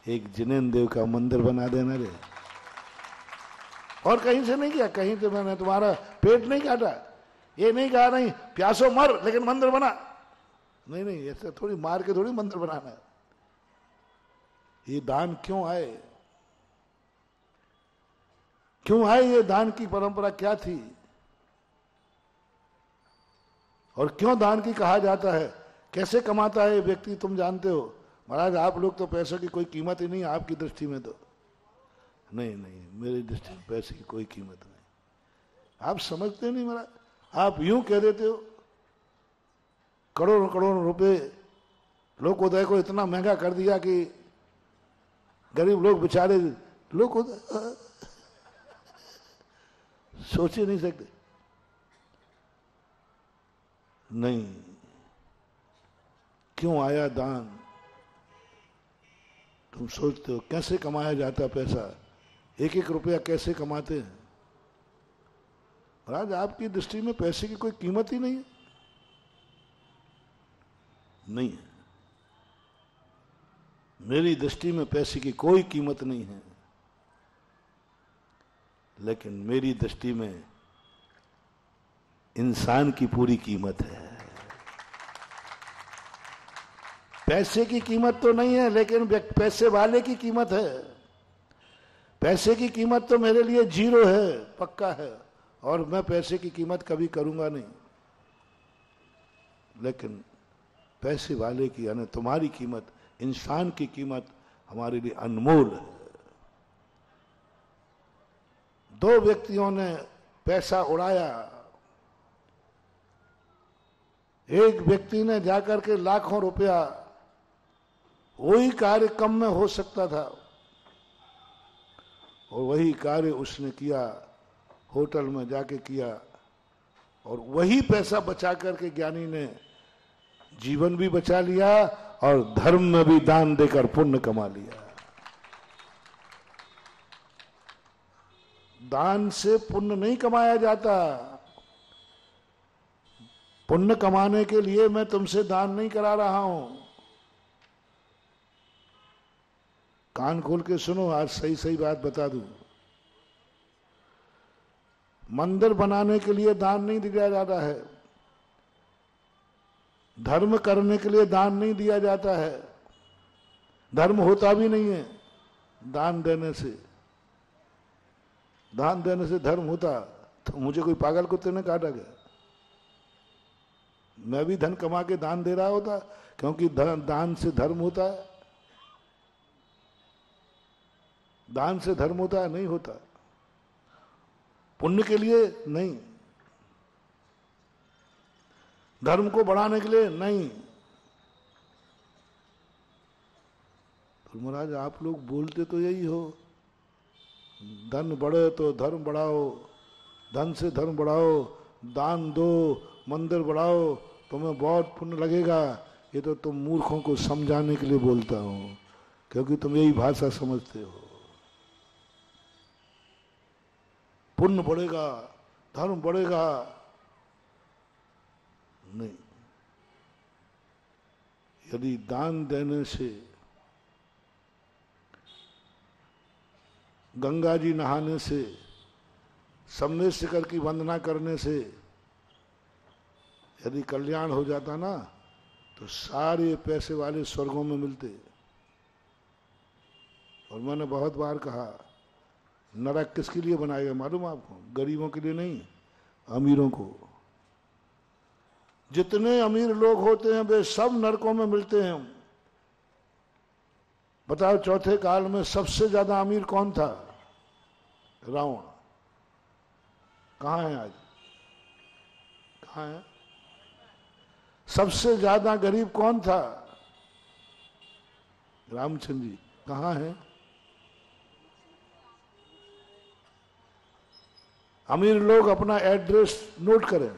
Speaker 1: एक जिनेन्द्र देव का मंदिर बना देना रे। और कहीं से नहीं किया, कहीं से मैंने तुम्हारा पेट नहीं काटा। ये नहीं कहा नहीं प्यासों मर लेकिन मंदिर बना। नहीं, ऐसा थोड़ी मार के थोड़ी मंदिर बनाना है। ये दान क्यों आए? क्यों आए ये दान की परंपरा क्या थी? और क्यों दान की कहा जाता है? कैसे कमाता है ये व्यक्ति तुम जानते हो? महाराज आप लोग तो पैसों की कोई कीमत ही नहीं, आपकी दृष्टि में तो नहीं, मेरी दृष्टि में पैसे की कोई कीमत नहीं। आप समझते नहीं महाराज, आप यूं कह देते हो करोड़ों रुपए लोकोदय को इतना महंगा कर दिया कि गरीब लोग बेचारे लोकोदय सोच ही नहीं सकते। नहीं, क्यों आया दान? तुम सोचते हो कैसे कमाया जाता पैसा? 1-1 रुपया कैसे कमाते हैं? महाराज आपकी दृष्टि में पैसे की कोई कीमत ही नहीं है। नहीं है, मेरी दृष्टि में पैसे की कोई कीमत नहीं है, लेकिन मेरी दृष्टि में इंसान की पूरी कीमत है। पैसे की कीमत तो नहीं है, लेकिन पैसे वाले की कीमत है। पैसे की कीमत तो मेरे लिए 0 है, पक्का है, और मैं पैसे की कीमत कभी करूंगा नहीं। लेकिन पैसे वाले की यानी तुम्हारी कीमत, इंसान की कीमत हमारे लिए अनमोल है। 2 व्यक्तियों ने पैसा उड़ाया, एक व्यक्ति ने जाकर के लाखों रुपया, वही कार्य कम में हो सकता था और वही कार्य उसने किया, होटल में जाके किया, और वही पैसा बचा करके ज्ञानी ने जीवन भी बचा लिया और धर्म में भी दान देकर पुण्य कमा लिया। दान से पुण्य नहीं कमाया जाता। पुण्य कमाने के लिए मैं तुमसे दान नहीं करा रहा हूं। कान खोल के सुनो, आज सही सही बात बता दूं। मंदिर बनाने के लिए दान नहीं दिया जाता है, धर्म करने के लिए दान नहीं दिया जाता है, धर्म होता भी नहीं है दान देने से। दान देने से धर्म होता तो मुझे कोई पागल कुत्ते ने काटा गया? मैं भी धन कमा के दान दे रहा होता, क्योंकि दान से धर्म होता है। दान से धर्म होता है? नहीं होता। पुण्य के लिए नहीं, धर्म को बढ़ाने के लिए नहीं। तो महाराज आप लोग बोलते तो यही हो, धन बढ़े तो धर्म बढ़ाओ, धन से धर्म बढ़ाओ, दान दो, मंदिर बढ़ाओ, तुम्हें बहुत पुण्य लगेगा। ये तो तुम मूर्खों को समझाने के लिए बोलता हूं, क्योंकि तुम यही भाषा समझते हो। पुण्य बढ़ेगा, धर्म बढ़ेगा, नहीं। यदि दान देने से, गंगा जी नहाने से, सम्मेद शिखर की वंदना करने से यदि कल्याण हो जाता ना, तो सारे पैसे वाले स्वर्गों में मिलते। और मैंने बहुत बार कहा, नरक किसके लिए बनाया गया मालूम आपको? गरीबों के लिए नहीं, अमीरों को। जितने अमीर लोग होते हैं वे सब नरकों में मिलते हैं। बताओ, चौथे काल में सबसे ज्यादा अमीर कौन था? रावण। कहां है आज? कहां है? सबसे ज्यादा गरीब कौन था? रामचंद्र जी। कहां है? अमीर लोग अपना एड्रेस नोट करें,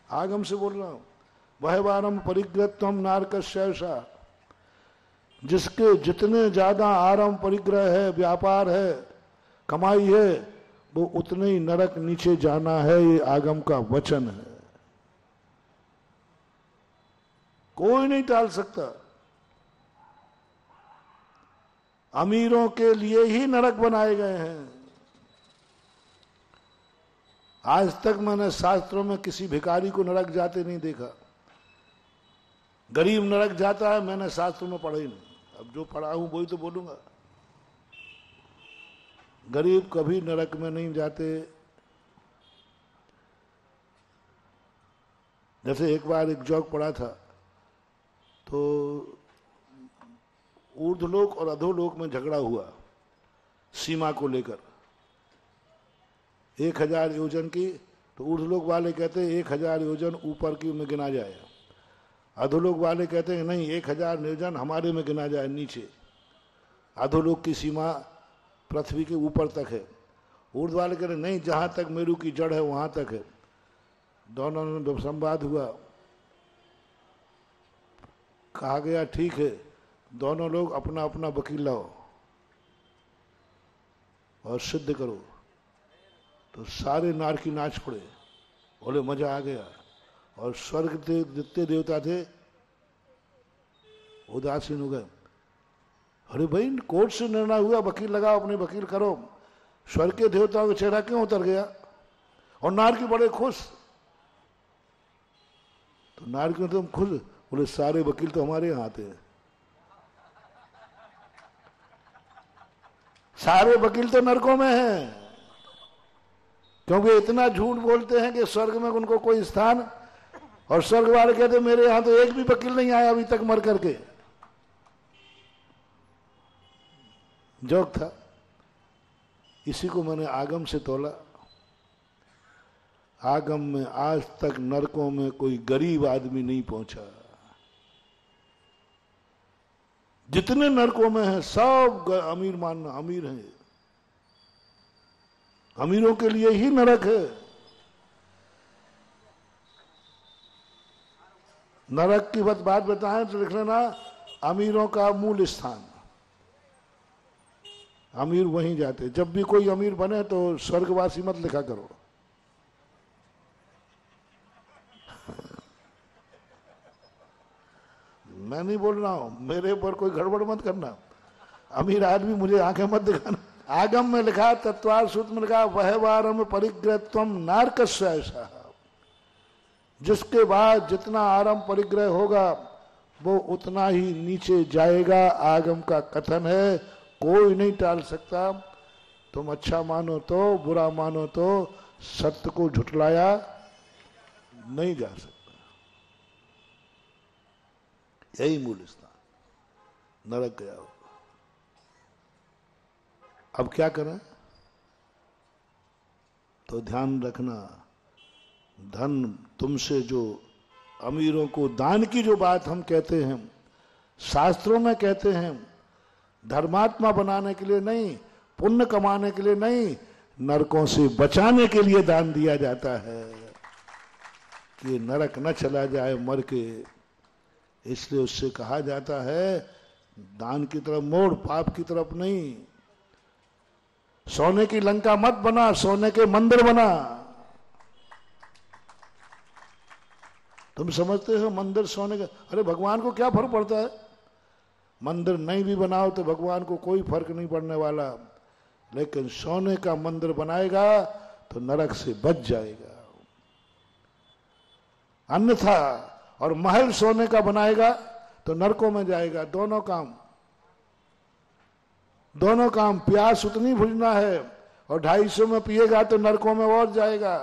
Speaker 1: आगम से बोल रहा हूं। वह वारम परिग्रहत्वम नारकस्यैषा, जिसके जितने ज्यादा आराम परिग्रह है, व्यापार है, कमाई है, वो उतने ही नरक नीचे जाना है। ये आगम का वचन है, कोई नहीं टाल सकता। अमीरों के लिए ही नरक बनाए गए हैं। आज तक मैंने शास्त्रों में किसी भिखारी को नरक जाते नहीं देखा। गरीब नरक जाता है, मैंने शास्त्रों में पढ़ा ही नहीं। अब जो पढ़ा हूं वही तो बोलूंगा। गरीब कभी नरक में नहीं जाते। जैसे एक बार एक जोक पढ़ा था, तो ऊर्ध्वलोक और अधोलोक में झगड़ा हुआ सीमा को लेकर। 1000 योजन की, तो ऊर्ध्वलोक वाले कहते हैं 1000 योजन ऊपर की में गिना जाए, अधोलोक वाले कहते हैं नहीं, 1000 योजन हमारे में गिना जाए नीचे। अधोलोक की सीमा पृथ्वी के ऊपर तक है। ऊर्ध्व वाले कहते नहीं, जहां तक मेरू की जड़ है वहां तक है। दोनों में संवाद हुआ। कहा गया ठीक है, दोनों लोग अपना अपना वकील लाओ और सिद्ध करो। तो सारे नार की नाच पड़े, बोले मजा आ गया। और स्वर्ग के जितने देवता थे उदासीन हो गए। अरे भाई, कोर्ट से निर्णय हुआ, वकील लगाओ, अपने वकील करो। स्वर्ग के देवताओं का चेहरा क्यों उतर गया? और नार की बड़े खुश। तो नार क्यों तुम खुश? बोले सारे वकील तो हमारे यहां आते हैं, सारे वकील तो नरकों में हैं, क्योंकि इतना झूठ बोलते हैं कि स्वर्ग में उनको कोई स्थान। और स्वर्ग वाले कहते मेरे यहां तो एक भी वकील नहीं आया अभी तक मर करके। जोक था, इसी को मैंने आगम से तोला। आगम में आज तक नरकों में कोई गरीब आदमी नहीं पहुंचा। जितने नरकों में है सब अमीर मानना, अमीर हैं। अमीरों के लिए ही नरक है। नरक की बात बताएं तो लिख लेना, अमीरों का मूल स्थान। अमीर वहीं जाते। जब भी कोई अमीर बने तो स्वर्गवासी मत लिखा करो। मैं नहीं बोल रहा हूं, मेरे ऊपर कोई गड़बड़ मत करना। अमीर आदमी मुझे आंखें मत दिखाना। आगम में लिखा, तत्वार सूत्र में लिखा, वह वारम परिग्रह तम नारकस्य ऐसा। जिसके बाद जितना आरंभ परिग्रह होगा वो उतना ही नीचे जाएगा। आगम का कथन है, कोई नहीं टाल सकता। तुम अच्छा मानो तो, बुरा मानो तो, सत्य को झुठलाया नहीं जा सकता। यही मूल स्थान, नरक गया होगा। अब क्या करें? तो ध्यान रखना, धन तुमसे जो अमीरों को दान की जो बात हम कहते हैं, शास्त्रों में कहते हैं, धर्मात्मा बनाने के लिए नहीं, पुण्य कमाने के लिए नहीं, नरकों से बचाने के लिए दान दिया जाता है कि नरक न चला जाए मर के। इसलिए उससे कहा जाता है दान की तरफ मोड़, पाप की तरफ नहीं। सोने की लंका मत बना, सोने के मंदिर बना। तुम समझते हो मंदिर सोने का, अरे भगवान को क्या फर्क पड़ता है? मंदिर नहीं भी बनाओ तो भगवान को कोई फर्क नहीं पड़ने वाला। लेकिन सोने का मंदिर बनाएगा तो नरक से बच जाएगा। अन्यथा, और महल सोने का बनाएगा तो नरकों में जाएगा। दोनों काम। प्यास उतनी बुझना है, और 250 में पिएगा तो नरकों में और जाएगा,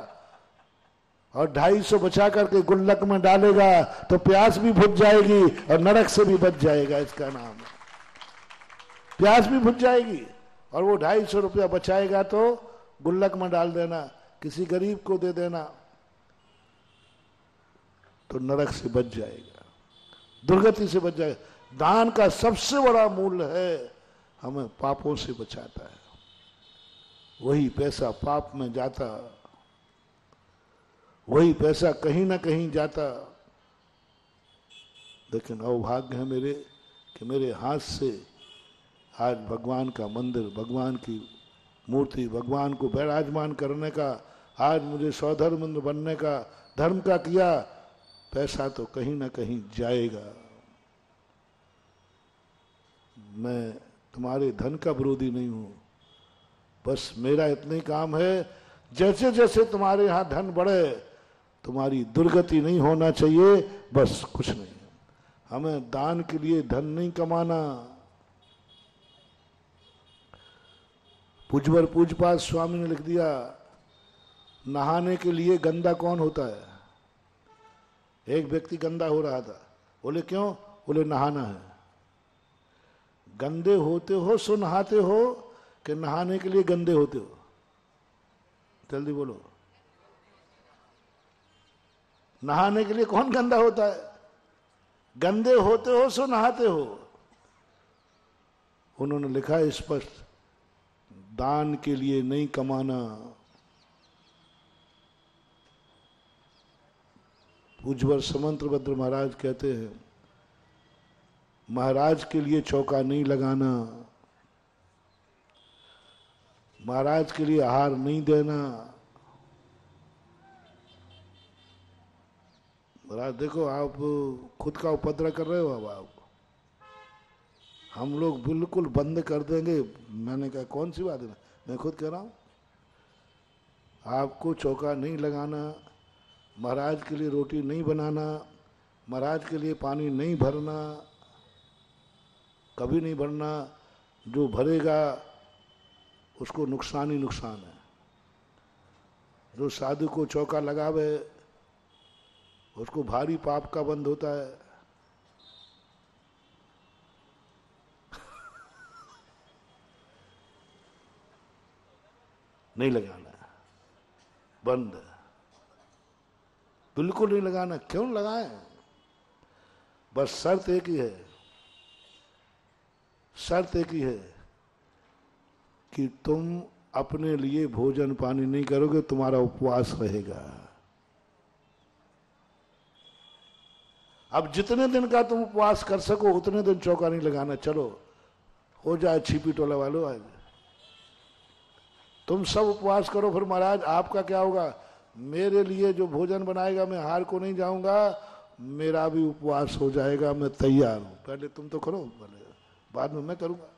Speaker 1: और 250 बचा करके गुल्लक में डालेगा तो प्यास भी बुझ जाएगी और नरक से भी बच जाएगा। इसका नाम है, प्यास भी बुझ जाएगी। और वो 250 रुपया बचाएगा तो गुल्लक में डाल देना, किसी गरीब को दे देना, तो नरक से बच जाएगा, दुर्गति से बच जाएगा। दान का सबसे बड़ा मूल्य है, हमें पापों से बचाता है। वही पैसा पाप में जाता, वही पैसा कहीं ना कहीं जाता। लेकिन अवभाग्य है मेरे कि मेरे हाथ से आज भगवान का मंदिर, भगवान की मूर्ति, भगवान को विराजमान करने का, आज मुझे सौधर्म बनने का, धर्म का किया। पैसा तो कहीं ना कहीं जाएगा। मैं तुम्हारे धन का विरोधी नहीं हूं, बस मेरा इतना ही काम है, जैसे जैसे तुम्हारे यहां धन बढ़े तुम्हारी दुर्गति नहीं होना चाहिए, बस कुछ नहीं। हमें दान के लिए धन नहीं कमाना। पूजवर पूजपाद स्वामी ने लिख दिया, नहाने के लिए गंदा कौन होता है? एक व्यक्ति गंदा हो रहा था, बोले क्यों? बोले नहाना है। गंदे होते हो सो नहाते हो कि नहाने के लिए गंदे होते हो? जल्दी बोलो। नहाने के लिए कौन गंदा होता है? गंदे होते हो सो नहाते हो। उन्होंने लिखा स्पष्ट, दान के लिए नहीं कमाना। पूज्यवर समंतभद्र महाराज कहते हैं, महाराज के लिए चौका नहीं लगाना, महाराज के लिए आहार नहीं देना। महाराज देखो, आप खुद का उपद्रव कर रहे हो। अब आप, हम लोग बिल्कुल बंद कर देंगे। मैंने कहा कौन सी बात है, मैं खुद कह रहा हूं, आपको चौका नहीं लगाना, महाराज के लिए रोटी नहीं बनाना, महाराज के लिए पानी नहीं भरना, कभी नहीं भरना। जो भरेगा उसको नुकसान ही नुकसान है। जो साधु को चौका लगावे उसको भारी पाप का बंध होता है। नहीं लगाना, बंद। बिल्कुल नहीं लगाना। क्यों लगाएं? बस शर्त एक ही है, शर्त एक ही है कि तुम अपने लिए भोजन पानी नहीं करोगे, तुम्हारा उपवास रहेगा। अब जितने दिन का तुम उपवास कर सको उतने दिन चौका नहीं लगाना। चलो हो जाए छिपी टोला वालों, आज तुम सब उपवास करो, फिर महाराज आपका क्या होगा? मेरे लिए जो भोजन बनाएगा मैं हार को नहीं जाऊंगा, मेरा भी उपवास हो जाएगा, मैं तैयार हूं। पहले तुम तो करो, पहले बाद में मैं करूंगा।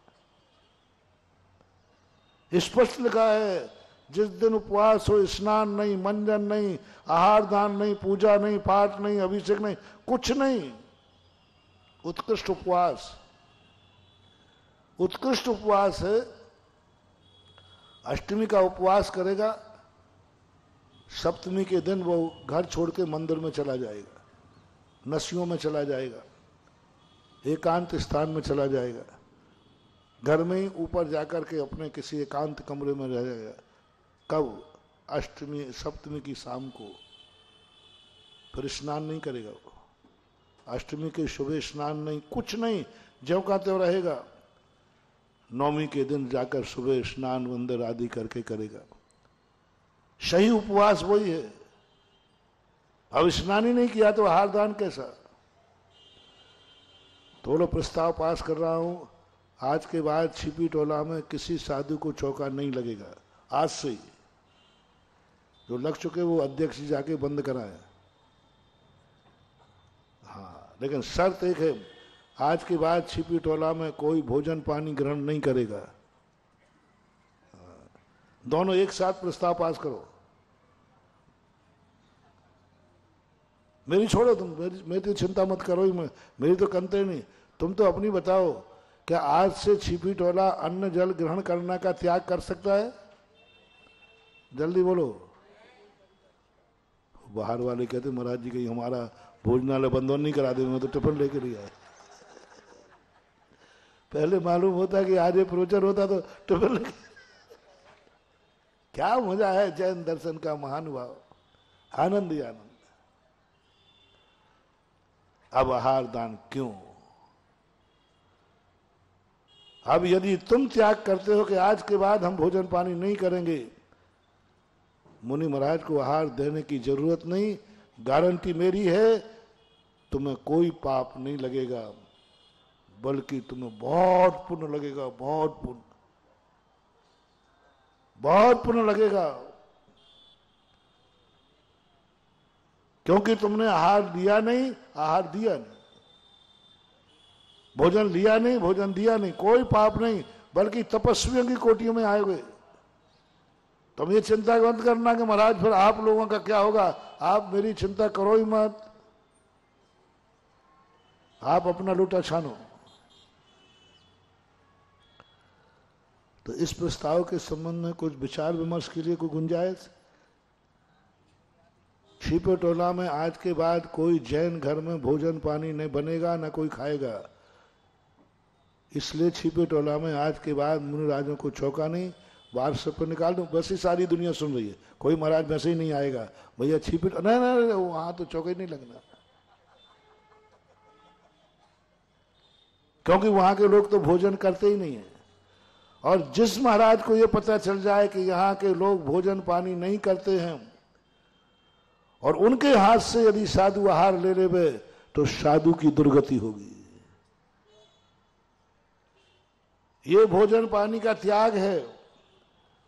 Speaker 1: स्पष्ट लिखा है, जिस दिन उपवास हो स्नान नहीं, मंजन नहीं, आहार दान नहीं, पूजा नहीं, पाठ नहीं, अभिषेक नहीं, कुछ नहीं। उत्कृष्ट उपवास, उत्कृष्ट उपवास है। अष्टमी का उपवास करेगा, सप्तमी के दिन वो घर छोड़ के मंदिर में चला जाएगा, नसियों में चला जाएगा, एकांत स्थान में चला जाएगा, घर में ही ऊपर जाकर के अपने किसी एकांत कमरे में रह जाएगा। कब? अष्टमी सप्तमी की शाम को। फिर स्नान नहीं करेगा वो, अष्टमी के सुबह स्नान नहीं, कुछ नहीं, ज्यों का त्यों रहेगा। नौमी के दिन जाकर सुबह स्नान मंदिर आदि करके करेगा। सही उपवास वही है। अब स्नान ही नहीं किया तो आहार दान कैसा? थोड़ा प्रस्ताव पास कर रहा हूं, आज के बाद छिपी टोला में किसी साधु को चौका नहीं लगेगा। आज से ही जो लग चुके वो अध्यक्ष जी जाके बंद कराए। हाँ, लेकिन शर्त एक है, आज के बाद छिपी टोला में कोई भोजन पानी ग्रहण नहीं करेगा। दोनों एक साथ प्रस्ताव पास करो। मेरी छोड़ो तुम, मेरी तो चिंता मत करो ही, मेरी तो कंते नहीं। तुम तो अपनी बताओ, क्या आज से छिपी टोला अन्न जल ग्रहण करने का त्याग कर सकता है? जल्दी बोलो। बाहर वाले कहते महाराज जी कहीं हमारा भोजनालय बंद नहीं करा दे, मैं तो टिफिन लेके नहीं आया। पहले मालूम होता कि आज ये प्रवचन होता तो टिफिन लेके। क्या मजा है जैन दर्शन का, महानुभाव, आनंद ही आनंद। अब आहार दान क्यों? अब यदि तुम त्याग करते हो कि आज के बाद हम भोजन पानी नहीं करेंगे, मुनि महाराज को आहार देने की जरूरत नहीं। गारंटी मेरी है, तुम्हें कोई पाप नहीं लगेगा, बल्कि तुम्हें बहुत पुण्य लगेगा, बहुत पुण्य, बहुत पुण्य लगेगा। क्योंकि तुमने आहार लिया नहीं, आहार दिया नहीं, भोजन लिया नहीं, भोजन दिया नहीं, कोई पाप नहीं, बल्कि तपस्वियों की कोटियों में आएगे। तुम ये चिंता मत करना कि महाराज फिर आप लोगों का क्या होगा। आप मेरी चिंता करो ही मत, आप अपना लूटा छानो। तो इस प्रस्ताव के संबंध में कुछ विचार विमर्श के लिए कोई गुंजाइश? छिपे टोला में आज के बाद कोई जैन घर में भोजन पानी नहीं बनेगा, ना कोई खाएगा। इसलिए छिपे टोला में आज के बाद मुनिराजों को चौका नहीं, बाहर सब पर निकाल दो। वैसे सारी दुनिया सुन रही है, कोई महाराज वैसे ही नहीं आएगा भैया छिपे, नहीं वहां तो चौका ही नहीं लगना, क्योंकि वहां के लोग तो भोजन करते ही नहीं है। और जिस महाराज को यह पता चल जाए कि यहाँ के लोग भोजन पानी नहीं करते हैं और उनके हाथ से यदि साधु आहार ले लेवे, तो साधु की दुर्गति होगी। ये भोजन पानी का त्याग है।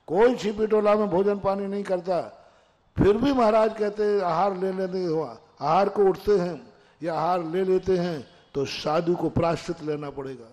Speaker 1: कोई छिपी टोला में भोजन पानी नहीं करता, फिर भी महाराज कहते हैं आहार ले लेते आहार को उठते हैं या आहार ले लेते हैं तो साधु को प्रायश्चित लेना पड़ेगा।